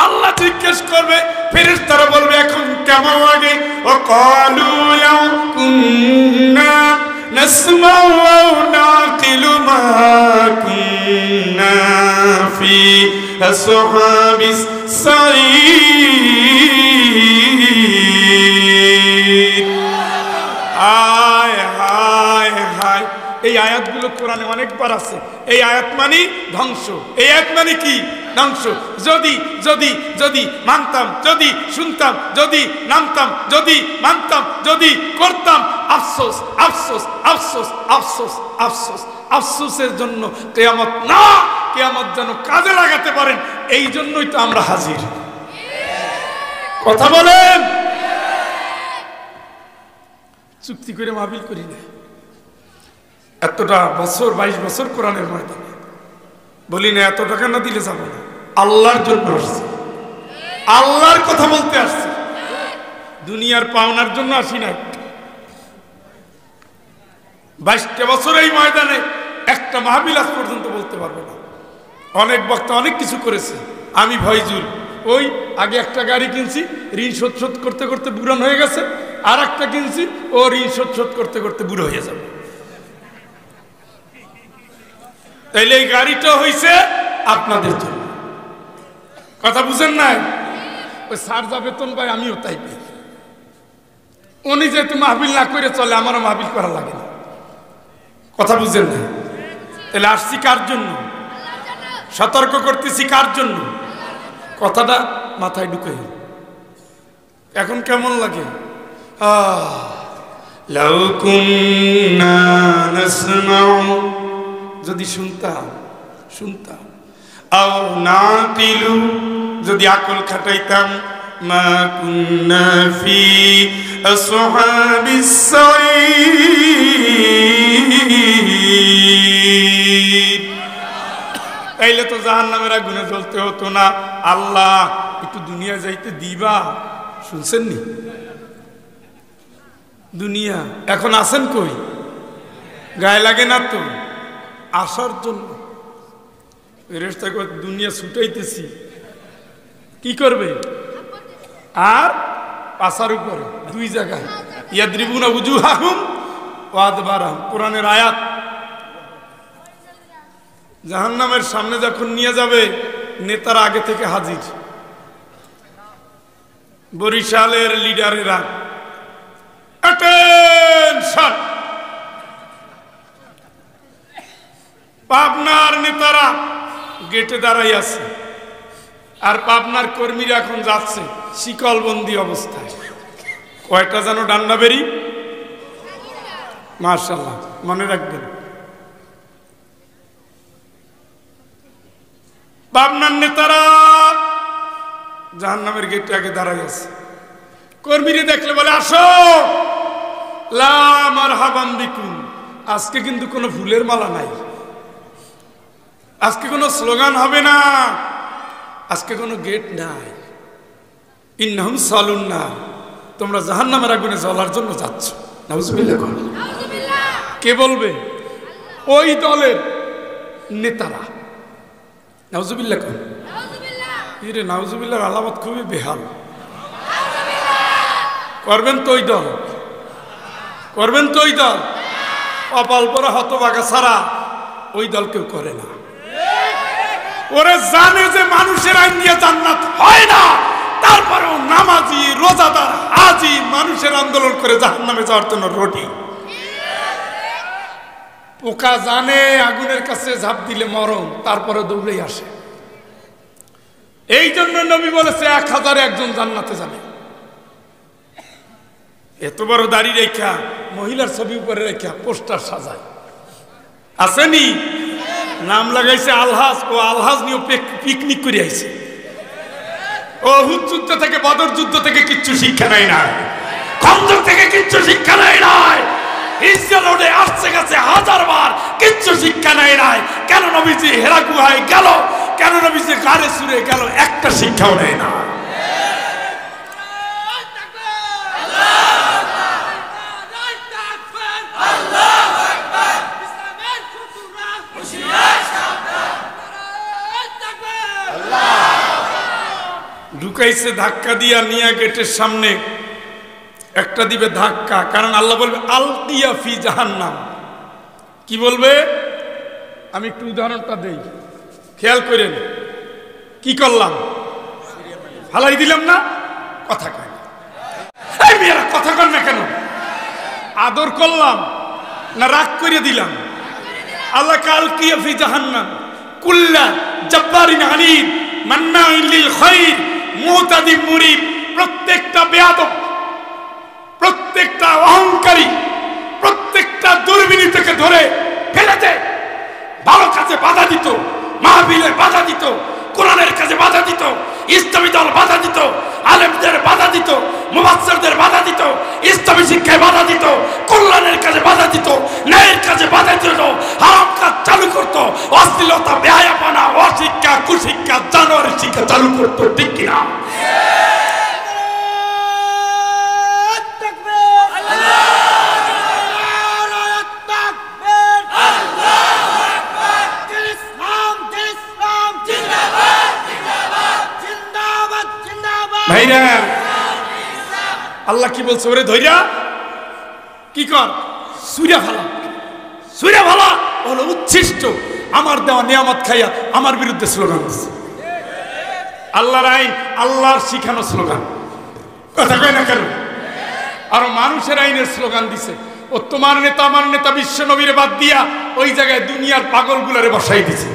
আল্লাহ জিজ্ঞেস করবে, ফেরেশতারা বলবে এখন কেমন লাগে? ও ক্বালু লাউ কুন্না নাসমাউ আও নাকিলু মা কুন্না ফি আসহাবিস সাঈর। হায় হায় হায়, এই আয়াতগুলো কোরআনে অনেকবার আছে। এই আয়াত মানে ধ্বংস, এই আয়াত মানে কি? ধ্বংস। যদি যদি যদি মানতাম, যদি শুনতাম, যদি নামতাম, যদি মানতাম, যদি করতাম, আফসোস আফসোস আফসোস আফসোস আফসোস। আফসোসের জন্য কিয়ামত না, কিয়ামত যেন কাজে লাগাতে পারেন, এই জন্যই তো আমরা হাজির। কথা বলেন। চুক্তি করে মাহফিল করি না, এতটা বছর 22 বছর কোরআনের ময়দানে বলি না এত টাকা না দিলে যাবো না। আল্লাহর জন্য আসছি, আল্লাহর কথা বলতে আসছি, দুনিয়ার পাওনার জন্য আসি না। 22টা বছর এই ময়দানে একটা মাহফিল আজ পর্যন্ত বলতে পারবে না। অনেক বক্তা অনেক কিছু করেছে, আমি ফয়জুল ওই আগে একটা গাড়ি কিনছি, ঋণ শোধ করতে করতে বুড়ান হয়ে গেছে, আর একটা কিনছি, ও ঋণ শোধ করতে করতে বুড়ো হয়ে যাবে। তাইলে এই গাড়িটা হইছে আপনাদের জন্য। কথা বুঝেন নাই? ওই স্যার যা বেতন পাই আমিও তাই পাই। উনি যেহেতু মাহফিল না করে চলে, আমারও মাহফিল করা লাগে না। কথা বুঝেন না? তাহলে আসছি কার জন্য? সতর্ক করতেছি কার জন্য? কথাটা মাথায় ঢুকে। এখন কেমন লাগে? লাউ কুন্না নাসমাউ, যদি শুনতাম, আও নাকিলু, যদি আকল খাটাইতাম, মা কুন্না ফি আসহাবিস সাঈর, তাইলে তো জাহান্নামের আগুনে জ্বলতে হতো না। আল্লাহ একটু দুনিয়া যাইতে দিবা। শুনছেন নি? দুনিয়া এখন আছেন কই? গায়ে লাগে না তো আসার জন্য। দুনিয়া ছুটাইতেছি, কি করবে? আর পাশার উপরে দুই জায়গায় ইয়াদরিবুনা উজুহাহুম ওয়া আদবারহুম, কোরআনের আয়াত। জাহান্নামের সামনে যখন নিয়ে যাবে, নেতারা আগে থেকে হাজির। বরিশালের লিডারেরা অ্যাটেনশন, পাবনার নেতারা গেটে দাঁড়াই আছে, আর পাবনার কর্মীরা এখন যাচ্ছে শিকলবন্দি অবস্থায়। কয়টা যেন ডান্ডা বেরি, মাশাআল্লাহ, মনে রাখবেন। পাবনার নেতারা জাহান্নামের গেটে আগে দাঁড়াই আছে। কর্মীরা দেখলে বলে, আসো, লা মারহাবান বিকুম। আজকে কিন্তু কোনো ফুলের মালা নাই, আজকে কোনো স্লোগান হবে না, আজকে কোনো গেট নাই। ইন্নাহুম সালুন না, তোমরা জাহান্নামের আগুনে জ্বলার জন্য যাচ্ছ। নাউজুবিল্লাহ। কে বলবে? ওই দলের নেতারা। নাউজুবিল্লাহ। রে নাউজুবিল্লাহর আলামত খুবই বেহাল। করবেন তো ওই দল, করবেন তো ওই দল। কপাল পরা হতভাগা ছাড়া ওই দল কেউ করে না। ওরে জানে যে মানুষের আইন দিয়ে জান্নাত হয় না, তারপরেও নামাজি, রোজাদার, হাজি মানুষের আন্দোলন করে জাহান্নামে যাওয়ার জন্য রোটি। পোকা জানে আগুনের কাছে ঝাঁপ দিলে মরণ, তারপরে দৌড়েই আসে। এই জন্য নবী বলেছে 1000 একজন জান্নাতে যাবে। এত বড় দাড়ি রেখা, মহিলার ছবি উপরে রেখা পোস্টার সাজায়, আসেনি? নাম লাগাইছে আলহাজ। ও আলহাজ নিয়ে পিকনিক করে আইছে। ও উহুদ যুদ্ধ থেকে, বদর যুদ্ধ থেকে কিচ্ছু শিক্ষা নেয় না, খন্দক থেকে কিচ্ছু শিক্ষা নেয় নাই, ইসরায়েল রোডে আসছে গেছে 1000 বার, কিচ্ছু শিক্ষা নেয় নাই। কেন নবীজি হেরা গুহায় গেল? কেন নবীজি গারে সুরে গেল একটা শিক্ষাও নেয় না। ঢুকাইছে ধাক্কা দিয়া নিয়া গেটের সামনে একটা দিবে ধাক্কা, কারণ আল্লাহ বলবে আলকিয়া ফি জাহান্নাম। কি বলবে? আমি একটু উদাহরণটা দেই, খেয়াল করেন। কি করলাম? ফালাই দিলাম না? কথা কয় না, এই মেয়েরা কথা কন না কেন? আদর করলাম না রাগ করে দিলাম? আল্লাহ আলকিয়া ফি জাহান্নাম কুল্লা জব্বারিন আনিদ মান্নাইন লিল খায়র মুতাদি মুরিব। প্রত্যেকটা বেয়াদব, প্রত্যেকটা অহংকারী, প্রত্যেকটা দুর্বিনীতকে ধরে ফেলেতে ভালো কাজে বাধা দিত, মাহফিলে বাধা দিত, কোরআনের কাজে বাধা দিত, ইসলামী দল বাধা দিত, আলেমদের বাধা দিত, মুফাসসিরদের বাধা দিত, ইসলামী শিক্ষায় বাধা দিত, কল্যাণের কাজে বাধা দিত, ন্যায়ের কাজে বাধা দিত, হারাম কাজ চালু করত, অশ্লীলতা, বেহায়াপনা, অশিক্ষা, কুশিক্ষা, জানোয়ারের শিক্ষা চালু করত। ঠিক কিনা? ভাইরা, আল্লাহ কি বলছে? ওরে ধৈর্য কি কর, সুইরা ভালা, সুইরা ভালা হলো উচ্ছিষ্ট আমার দেওয়া নিয়ামত খাইয়া আমার বিরুদ্ধে স্লোগান দিচ্ছে। আল্লাহর আইন, আল্লাহর শিখানো স্লোগান, কথা কয় না কেন? আর মানুষের আইনের স্লোগান দিছে। ও তোমার নেতা আমার নেতা বিশ্ব নবীরে বাদ দিয়া ওই জায়গায় দুনিয়ার পাগলগুলারে বসাই দিছে,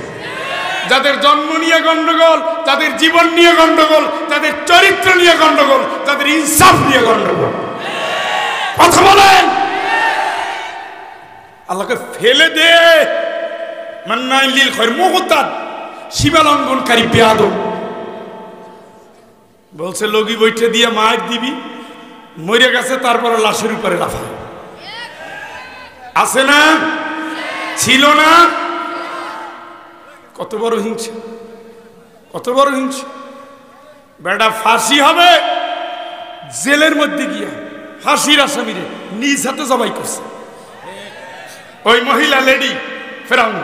যাদের জন্ম নিয়ে গন্ডগোল, যাদের জীবন নিয়ে গন্ডগোল, যাদের চরিত্র নিয়ে গন্ডগোল, যাদের ইনসাফ নিয়ে গন্ডগোল। কথা বলেন। আল্লাহকে ফেলে দে। মান্নাইন লিল খায়র মুতাদ, সীমা লঙ্ঘনকারী বেয়াদব। বলছে লগি বইটে দিয়ে মায়ের দিবি, মরে গেছে, তারপর লাশের উপরে লাফায়। আছে না? ছিল না? কত বড় হিংসা, কত বড় হিংসা। বেটা ফাঁসি হবে, জেলের মধ্যে গিয়া ফাঁসির আসামিরে নিজ হাতে জবাই করছে ওই মহিলা লেডি ফেরাউন।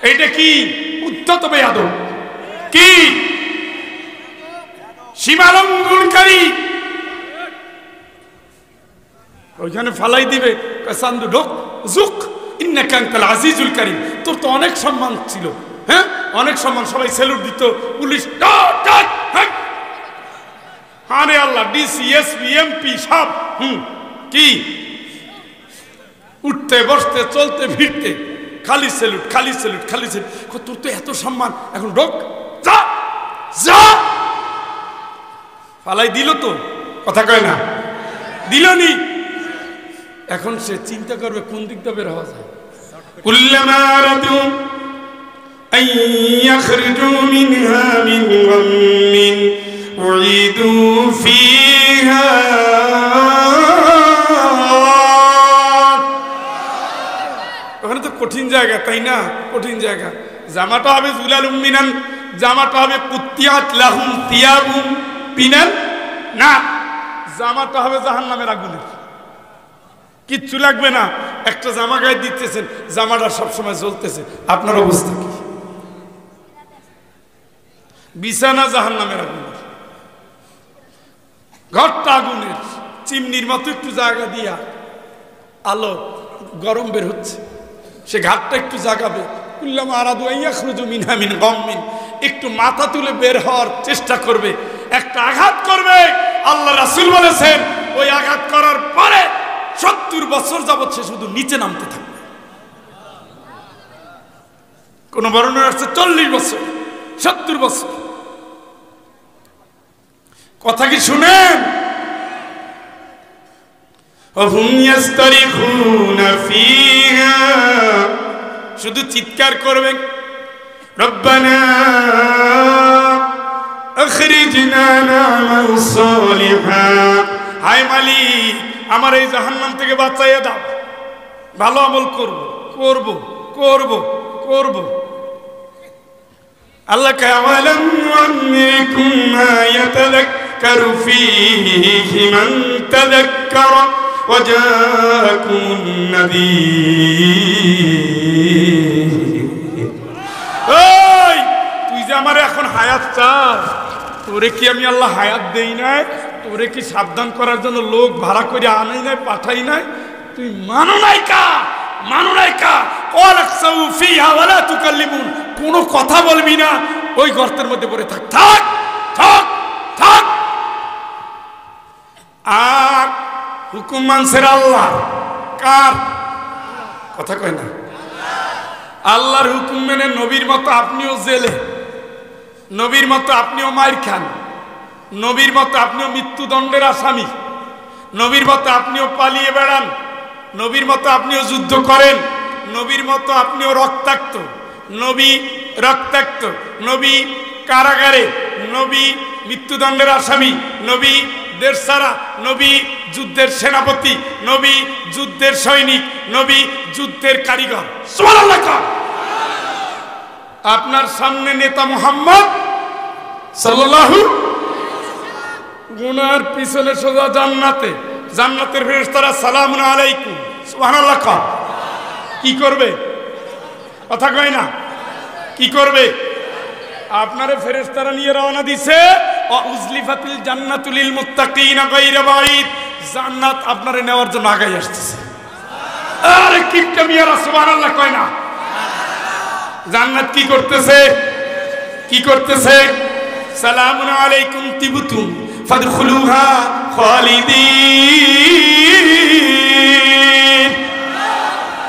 এইটা কি? উদ্ধত বেয়াদব, কি সীমালঙ্ঘনকারী। ওইখানে ফালাই দিবে, চান্দু ঢোক জুক ইন্নাকা আনতাল আজিজুল কারীম। তোর তো অনেক সম্মান ছিল, হ্যাঁ অনেক সম্মান, সবাই স্যালুট দিত, পুলিশ আরে আল্লাহ, ডিসি এসপি এমপি সব কি উঠতে বসতে চলতে ফিরতে খালি স্যালুট, খালি স্যালুট, খালি স্যালুট। তোর তো এত সম্মান, এখন ঢোক, যা যা। ফালাই দিল তো, কথা কয় না, দিল নি। এখন সে চিন্তা করবে কোন দিক দিয়ে বের হওয়া যায়। কুল্লামা আরাদু আন ইয়াখরুজু মিনহা মিন গাম্মিন উঈদু ফিহা। ওখানে তো কঠিন জায়গা, তাই না? কঠিন জায়গা। জামাটা হবে জুলালুম মিনান, জামাটা হবে কুত্তিয়াত লাহুমতিয়াবুম পিনাল না, জামাটা হবে জাহান্নামের আগুনের। কিচ্ছু লাগবে না, একটা জামা গায়ে দিতেছেন, জামাটা সবসময় জ্বলতেছে। আপনার অবস্থা কি? বিছানা জাহান্নামের আগুনের, ঘরটা আগুনের, চিমনির মতো একটু জায়গা দিয়া আলো গরম বের হচ্ছে, সে ঘাটটা একটু জাগাবে। কুল্লামা আরাদু আন ইয়াখরুজু মিনহা মিন গাম্মিন, একটু মাথা তুলে বের হওয়ার চেষ্টা করবে, একটা আঘাত করবে। আল্লাহ রাসূল বলেছেন ওই আঘাত করার পরে 70 বছর যাবত সে শুধু নিচে নামতে থাকবে। কোন বর্ণনা আছে 40 বছর, 70 বছর। কথা কি শুনেন? ওহুম ইয়াস্তারিখুনা ফিহা, শুধু চিৎকার করবেন, রব্বানা আখরিজনা না'মাল সালিহা, হায় মালিক আমার এই জাহান্নাম থেকে বাঁচাইয়া দাও, ভালো আমল করব করব করব করব। আল্লাহ কয় আওয়ালাম নুআম্মিরকুম মা ইয়াতাযাক্কারু ফীহি মান তাযাক্কারা ওয়া জাআকুমুন নাযীর। ওই তুই যে আমার এখন হায়াত চাস, তোরে কি আমি আল্লাহ হায়াত দেই নাই? তোরে কি সাবধান করার জন্য লোক ভাড়া করে আনাই নাই, পাঠাই নাই? তুই মানো নাই কা, মানো নাই কা। ওয়ালাকসাউ ফিহা ওয়ালা তুকাল্লিমুন, কোনো কথা বলবি না, ওই গর্তের মধ্যে পড়ে থাক, থাক থাক থাক। আর হুকুম মানছেন আল্লাহ, কার কথা কয় না? আল্লাহর হুকুম মেনে নবীর মতো আপনিও জেলে, নবীর মতো আপনিও মার খান, নবীর মতো আপনিও মৃত্যুদণ্ডের আসামি, নবীর মতো আপনিও পালিয়ে বেড়ান, নবীর মতো আপনিও যুদ্ধ করেন, নবীর মতো আপনিও রক্তাক্ত, নবী রক্তাক্ত, নবী কারাগারে, নবী মৃত্যুদণ্ডের আসামি, নবী দেশ ছাড়া, নবী যুদ্ধের সেনাপতি, নবী যুদ্ধের সৈনিক, নবী যুদ্ধের কারিগর। সুবহানাল্লাহ। আপনার সামনে নেতা মুহাম্মদ সাল্লাল্লাহু, গুনার পিছনে সোজা জান্নাতে, জান্নাতের ফেরেশতারা সালামুন আলাইকুম। সুবহানাল্লাহ। কি করবে? কথা কয় না, কি করবে? আপনারে ফেরেশতারা নিয়ে রওনা দিছে, উজলিফাতিল জান্নাতু লিল মুত্তাকিনা গায়রা বাঈদ, জান্নাত আপনারে নেওয়ার জন্য আগাই আসতেছে। আরে কি কামিয়ারা, সুবহানাল্লাহ কয় না? জান্নাত কি করতেছে? কি করতেছে? সালামুন আলাইকুম তিবতুম ফাদখুলুহা খালিদিন।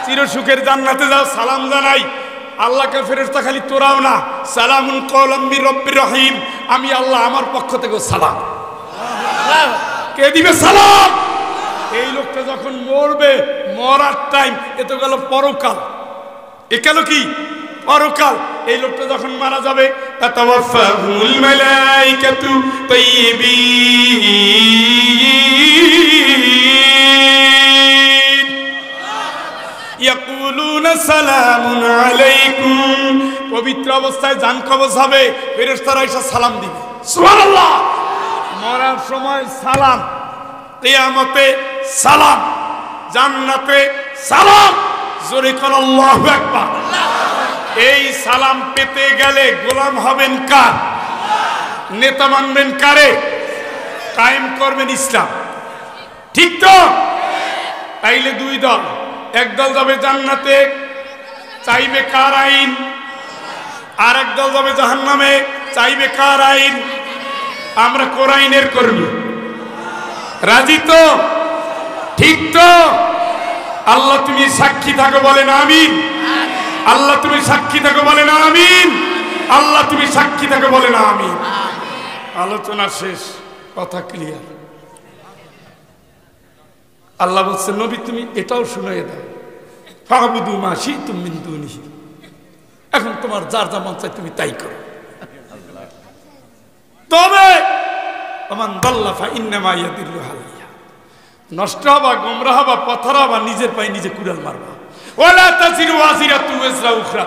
চির সুখের জান্নাতে যাও, সালাম জানাই। আল্লাহকে ফেরেশতা খালি তোরাও না, সালামুন কওলাম মির রব্বির রহিম, আমি আল্লাহ আমার পক্ষ থেকে সালাম। কে দিবে সালাম? এই লোকটা যখন মরবে, মরার টাইম, এ তো গেল পরকাল, এ গেল কি পরকাল। এই লোকটা যখন মারা যাবে, তাতাওয়াফাহুল মালাইকাতু তাইয়িবিন ইয়াকুলুনা সালামুন আলাইকুম, পবিত্র অবস্থায় জান কবজ হবে, ফেরেশতারা এসে সালাম দিবে। সুবহানাল্লাহ। মরার সময় সালাম, কিয়ামতে সালাম, জান্নাতে সালাম। জোরে কোন আল্লাহু আকবার। এই সালাম পেতে গেলে গোলাম হবেন কার? নেতা মানবেন কারে? কায়েম করবেন ইসলাম, ঠিক তো? তাইলে দুই দল, এক দল যাবে জান্নাতে, চাইবে কার আইন, আর এক দল যাবে জাহান্নামে, চাইবে কার আইন? আমরা কোরআনের কর্মী, রাজি তো? ঠিক তো? আল্লাহ তুমি সাক্ষী থাকো, বলেন আমিন। আল্লাহ তুমি সাক্ষী থাকো, বলেন আমিন। আল্লাহ তুমি সাক্ষী থাকো, বলেন আমিন। আলোচনা শেষ, কথা ক্লিয়ার। আল্লাহ বলছে নবী তুমি এটাও শুনিয়ে দাও, ফাবুদু মা শিতুম মিন দুনিহি, এখন তোমার যার যা মন চায় তুমি তাই করো। তবে ওমান দাল্লা ফা ইন্নামা ইয়াদিল্লু আলাইহা, নষ্ট হবা, গোমরাহ হবা, পথরা হবা, নিজের পায়ে নিজে কুড়াল মারবা। ওয়ালা তাজিরু ওয়াজিরাতু ওয়িজরা উখরা,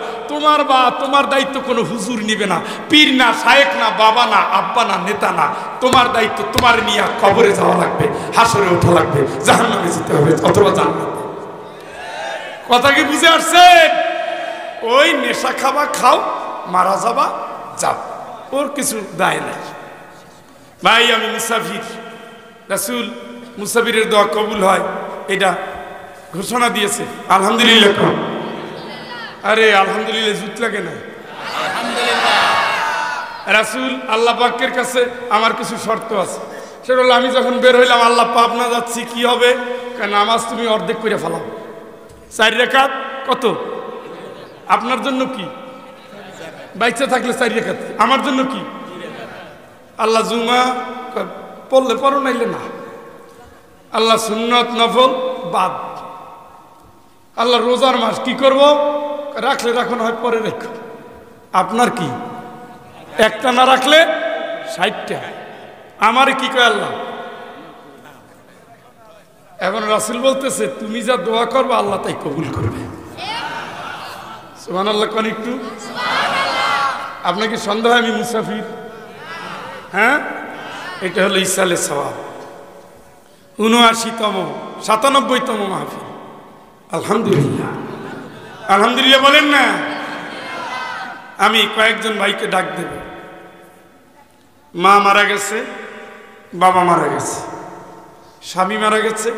তোমার দায়িত্ব কোনো হুজুর নিবে না, পীর না, শায়েখ না, বাবা না, আব্বা না, নেতা না। তোমার দায়িত্ব তোমার নিয়ে কবরে যাওয়া লাগবে, হাসরে ওঠা লাগবে, জাহান্নামে যেতে হবে অথবা জান্নাতে। কথা কি বুঝে আসছেন? ওই নেশা খাবা খাও, মারা যাবা যাও, ওর কিছু দায় নাই। ভাই আমি মুসাফির, রাসূল মুসাফিরের দোয়া কবুল হয় এটা ঘোষণা দিয়েছে। আলহামদুলিল্লাহ। আরে আলহামদুলিল্লাহ জুত লাগে না? রাসূল আল্লাহ পাকের কাছে আমার কিছু শর্ত আছে, সেটা হলো আমি যখন বের হইলাম, আল্লাহ পাবনা যাচ্ছি, কি হবে? নামাজ তুমি অর্ধেক করে ফেলাও, 4 রাকাত। কত? আপনার জন্য কি? বাইচা থাকলে 4 রাকাত, আমার জন্য কি? আল্লাহ জুমা পড়লে পড়ো, নাইলে না। আল্লাহ সুন্নত নফল বাদ। আল্লাহ রোজার মাস কি করব? রাখলে রাখুন, হয় পরে রেখো। আপনার কি? একটা না রাখলে 60টা। আমারে কি কয় আল্লাহ? এখন রাসূল বলতেছে তুমি যা দোয়া করবে আল্লাহ তাই কবুল করবে। সুবহানাল্লাহ। কোন একটু আপনাকে সন্দেহ আমি মুসাফির? হ্যাঁ, এটা হলো ইসালে সওয়াব, ৭৯তম ৯৭তম মাহফিল। আলহামদুলিল্লাহ, আলহামদুলিল্লাহ বলেন না। আমি কয়েকজন ভাইকে ডাক দেব। মা মারা গেছে, বাবা মারা গেছে, স্বামী মারা গেছে,